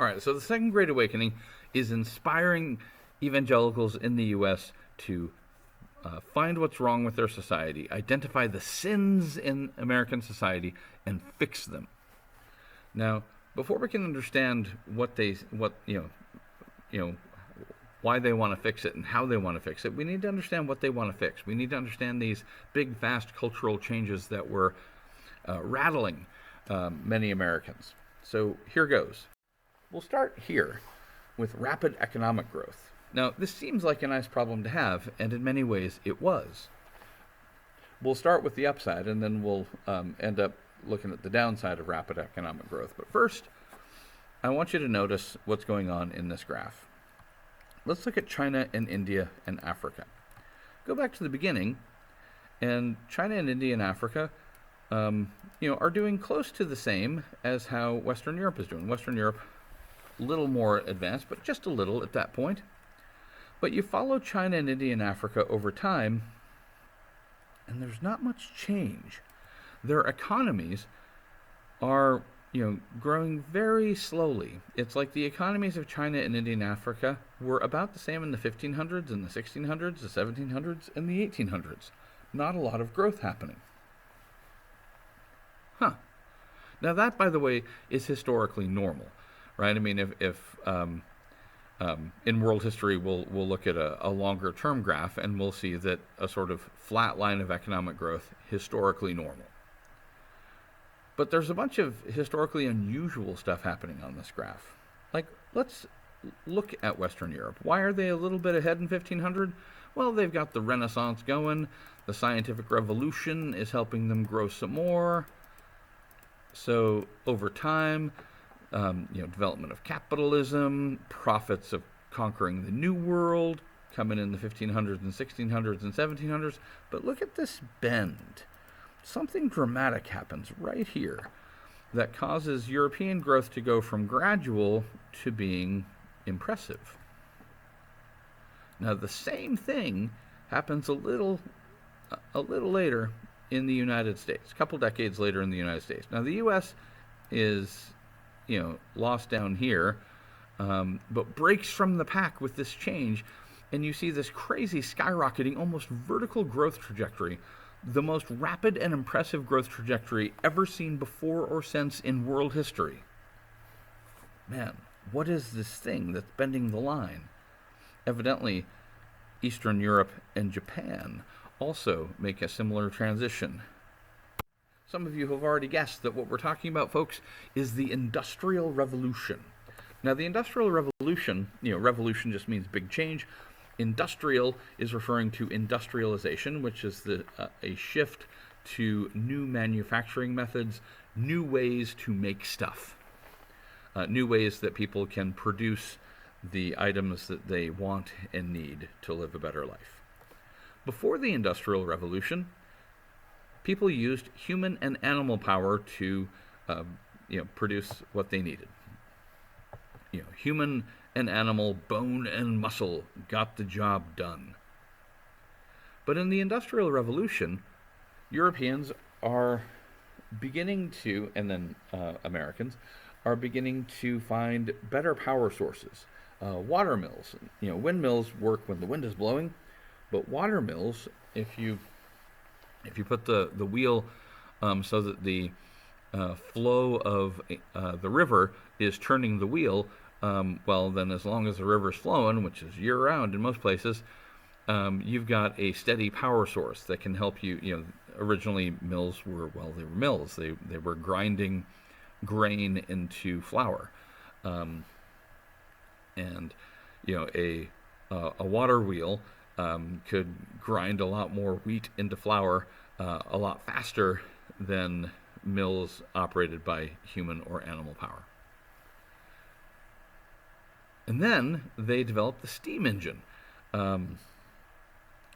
All right, so the Second Great Awakening is inspiring evangelicals in the U.S. to find what's wrong with their society, identify the sins in American society, and fix them. Now, before we can understand why they want to fix it and how they want to fix it, we need to understand what they want to fix. We need to understand these big, vast cultural changes that were rattling many Americans. So here goes. We'll start here with rapid economic growth. Now, this seems like a nice problem to have, and in many ways it was. We'll start with the upside, and then we'll end up looking at the downside of rapid economic growth. But first, I want you to notice what's going on in this graph. Let's look at China and India and Africa. Go back to the beginning, and China and India and Africa are doing close to the same as how Western Europe is doing. Western Europe, a little more advanced, but just a little at that point. But you follow China and India and Africa over time, and there's not much change. Their economies are, growing very slowly. It's like the economies of China and India and Africa were about the same in the 1500s and the 1600s, the 1700s, and the 1800s. Not a lot of growth happening. Now that, by the way, is historically normal, right? I mean, if in world history, we'll look at a longer term graph, and we'll see that a sort of flat line of economic growth, historically normal. But there's a bunch of historically unusual stuff happening on this graph. Like, let's look at Western Europe. Why are they a little bit ahead in 1500? Well, they've got the Renaissance going. The scientific revolution is helping them grow some more. So over time, development of capitalism, profits of conquering the New World, coming in the 1500s and 1600s and 1700s. But look at this bend. Something dramatic happens right here that causes European growth to go from gradual to being impressive. Now, the same thing happens a little later in the United States, a couple decades later in the United States. Now, the U.S. is, lost down here, but breaks from the pack with this change, and you see this crazy skyrocketing, almost vertical growth trajectory, the most rapid and impressive growth trajectory ever seen before or since in world history. Man, what is this thing that's bending the line? Evidently, Eastern Europe and Japan also make a similar transition. Some of you have already guessed that what we're talking about, folks, is the Industrial Revolution. Now, the Industrial Revolution, revolution just means big change. Industrial is referring to industrialization, which is a shift to new manufacturing methods, new ways to make stuff, new ways that people can produce the items that they want and need to live a better life. Before the Industrial Revolution, people used human and animal power to produce what they needed. Human and animal, bone and muscle got the job done. But in the Industrial Revolution, Europeans are beginning to, and then Americans, are beginning to find better power sources. Water mills, windmills work when the wind is blowing, but water mills, if you put the wheel so that the flow of the river is turning the wheel, well, then as long as the river's flowing, which is year-round in most places, you've got a steady power source that can help you. Originally mills were mills. They were grinding grain into flour, and a water wheel could grind a lot more wheat into flour a lot faster than mills operated by human or animal power. And then they developed the steam engine.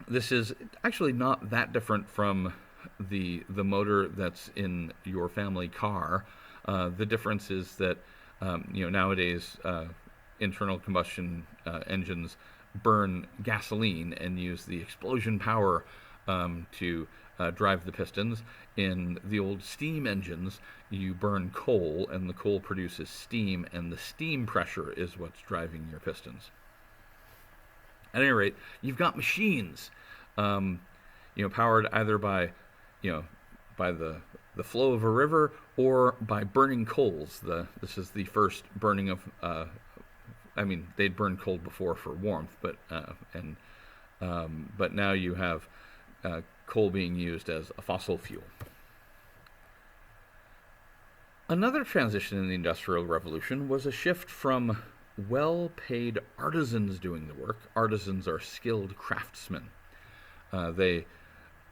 This is actually not that different from the motor that's in your family car. The difference is that nowadays internal combustion engines burn gasoline and use the explosion power to drive the pistons. In the old steam engines, you burn coal, and the coal produces steam, and the steam pressure is what's driving your pistons. At any rate, you've got machines, powered either by, by the flow of a river or by burning coals. This is the first burning of, they'd burned coal before for warmth, but now you have coal being used as a fossil fuel. Another transition in the Industrial Revolution was a shift from well-paid artisans doing the work. Artisans are skilled craftsmen. They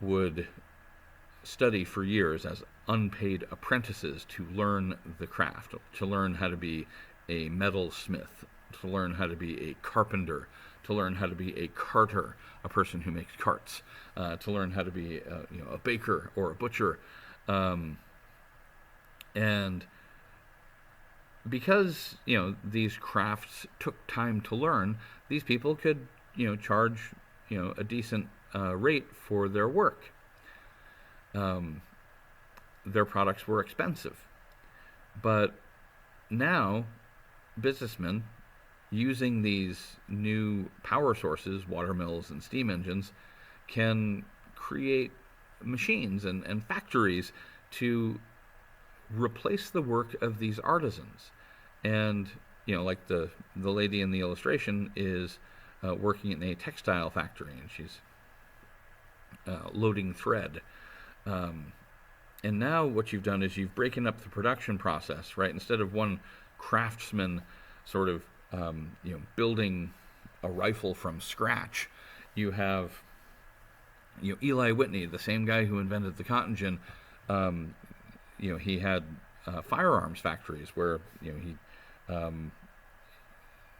would study for years as unpaid apprentices to learn the craft, to learn how to be a metalsmith, to learn how to be a carpenter, to learn how to be a carter, a person who makes carts, to learn how to be a baker or a butcher. And because these crafts took time to learn, these people could charge a decent rate for their work. Their products were expensive, but now businessmen using these new power sources, water mills and steam engines, can create machines and factories to replace the work of these artisans. And like the lady in the illustration is working in a textile factory, and she's loading thread. And now what you've done is you've broken up the production process, right? Instead of one craftsman sort of building a rifle from scratch, you have Eli Whitney, the same guy who invented the cotton gin. He had firearms factories where he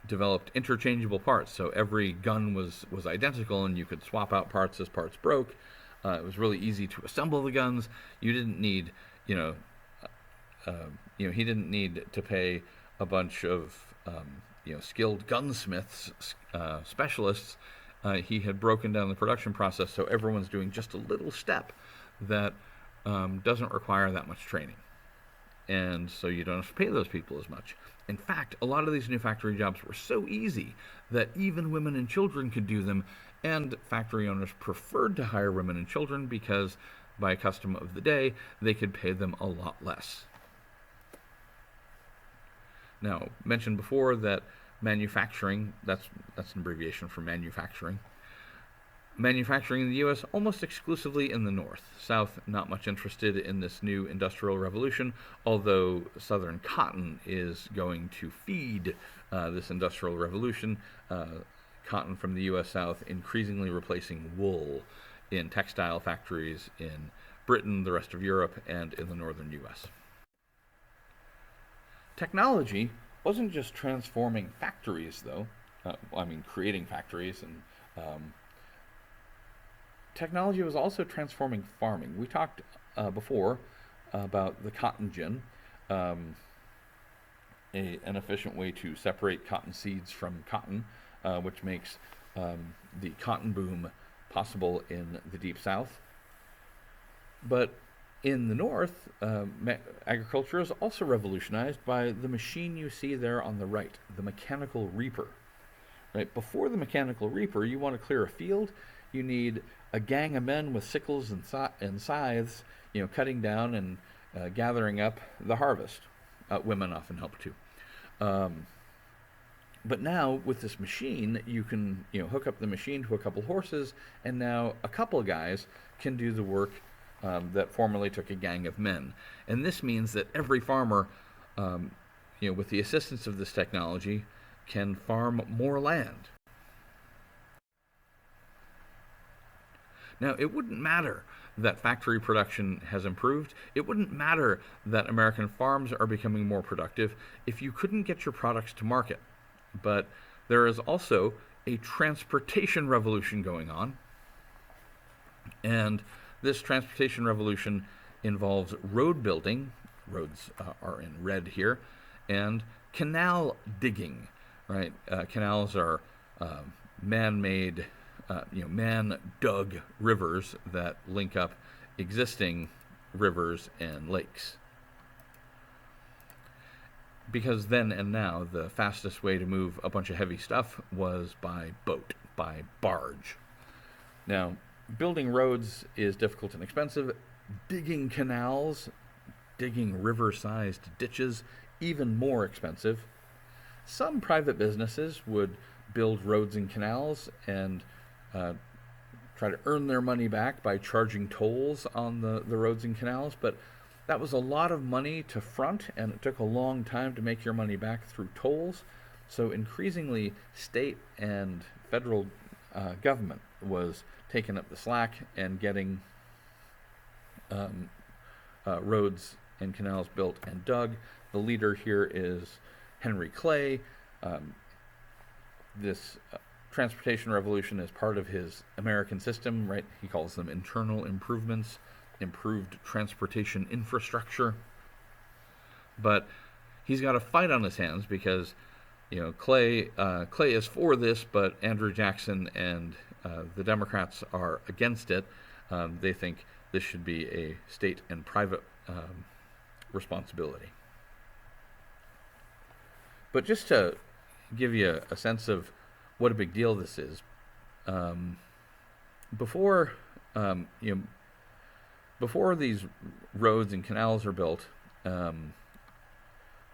developed interchangeable parts, so every gun was identical, and you could swap out parts as parts broke. It was really easy to assemble the guns. You didn't need, he didn't need to pay a bunch of, skilled gunsmiths, specialists. He had broken down the production process, so everyone's doing just a little step that doesn't require that much training. And so you don't have to pay those people as much. In fact, a lot of these new factory jobs were so easy that even women and children could do them, and factory owners preferred to hire women and children because, by custom of the day, they could pay them a lot less. Now, mentioned before that manufacturing, that's an abbreviation for manufacturing. Manufacturing in the U.S. almost exclusively in the North. South, not much interested in this new industrial revolution, although Southern cotton is going to feed this industrial revolution. Cotton from the U.S. South increasingly replacing wool in textile factories in Britain, the rest of Europe, and in the northern U.S. Technology wasn't just transforming factories, though. Creating factories, and technology was also transforming farming. We talked before about the cotton gin, an efficient way to separate cotton seeds from cotton, which makes the cotton boom possible in the Deep South. But in the North, agriculture is also revolutionized by the machine you see there on the right, the mechanical reaper. Right? Before the mechanical reaper, you want to clear a field, you need a gang of men with sickles and scythes, cutting down and gathering up the harvest. Women often help too. But now, with this machine, you can hook up the machine to a couple horses, and now a couple guys can do the work that formerly took a gang of men. And this means that every farmer, with the assistance of this technology, can farm more land. Now, it wouldn't matter that factory production has improved. It wouldn't matter that American farms are becoming more productive if you couldn't get your products to market. But there is also a transportation revolution going on. And this transportation revolution involves road building. Roads are in red here. And canal digging, right? Canals are man-made, man-dug rivers that link up existing rivers and lakes. Because then and now, the fastest way to move a bunch of heavy stuff was by boat, by barge. Now, building roads is difficult and expensive. Digging canals, digging river-sized ditches, even more expensive. Some private businesses would build roads and canals and try to earn their money back by charging tolls on the roads and canals, but that was a lot of money to front, and it took a long time to make your money back through tolls. So increasingly, state and federal government was taking up the slack and getting roads and canals built and dug. The leader here is Henry Clay. This transportation revolution is part of his American system, right? He calls them internal improvements, improved transportation infrastructure. But he's got a fight on his hands because, Clay is for this, but Andrew Jackson and the Democrats are against it. They think this should be a state and private responsibility. But just to give you a sense of what a big deal this is, before these roads and canals are built,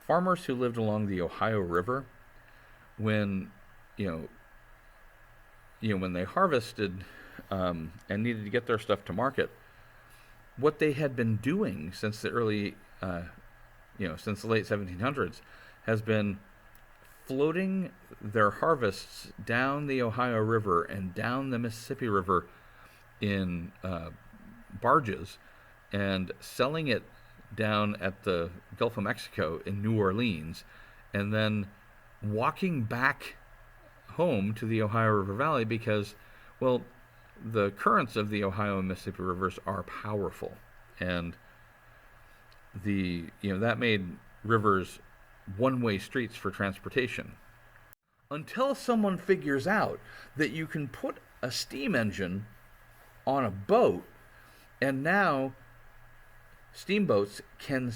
farmers who lived along the Ohio River, when they harvested and needed to get their stuff to market, what they had been doing since the late 1700s has been floating their harvests down the Ohio River and down the Mississippi River in barges and selling it down at the Gulf of Mexico in New Orleans, and then walking back home to the Ohio River Valley because, well, the currents of the Ohio and Mississippi rivers are powerful, and that made rivers one-way streets for transportation. Until someone figures out that you can put a steam engine on a boat, and now steamboats can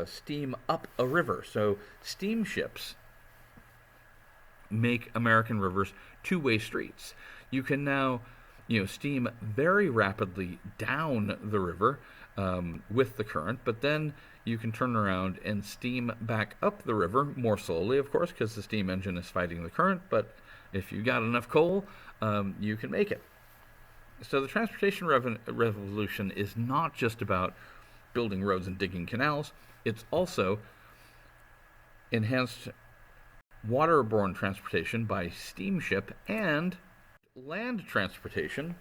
steam up a river. So steamships make American rivers two-way streets. You can now, steam very rapidly down the river with the current, but then you can turn around and steam back up the river more slowly, of course, because the steam engine is fighting the current. But if you got enough coal, you can make it. So the transportation revolution is not just about building roads and digging canals. It's also enhanced waterborne transportation by steamship and land transportation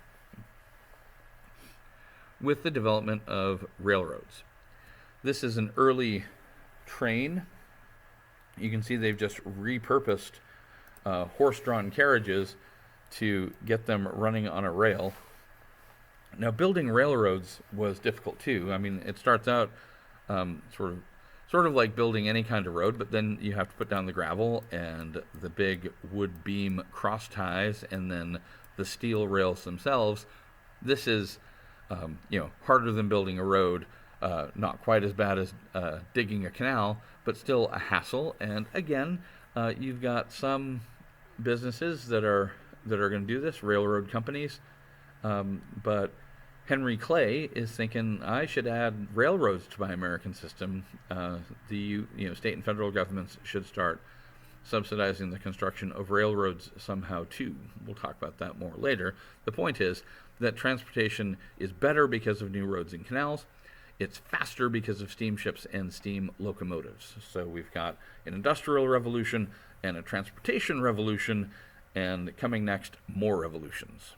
with the development of railroads. This is an early train. You can see they've just repurposed horse-drawn carriages to get them running on a rail. Now, building railroads was difficult too. I mean, it starts out sort of like building any kind of road, but then you have to put down the gravel and the big wood beam cross ties and then the steel rails themselves. This is harder than building a road. Not quite as bad as digging a canal, but still a hassle. And again, you've got some businesses that are going to do this, railroad companies. But Henry Clay is thinking, I should add railroads to my American system. The state and federal governments should start subsidizing the construction of railroads somehow too. We'll talk about that more later. The point is that transportation is better because of new roads and canals. It's faster because of steamships and steam locomotives. So we've got an industrial revolution and a transportation revolution, and coming next, more revolutions.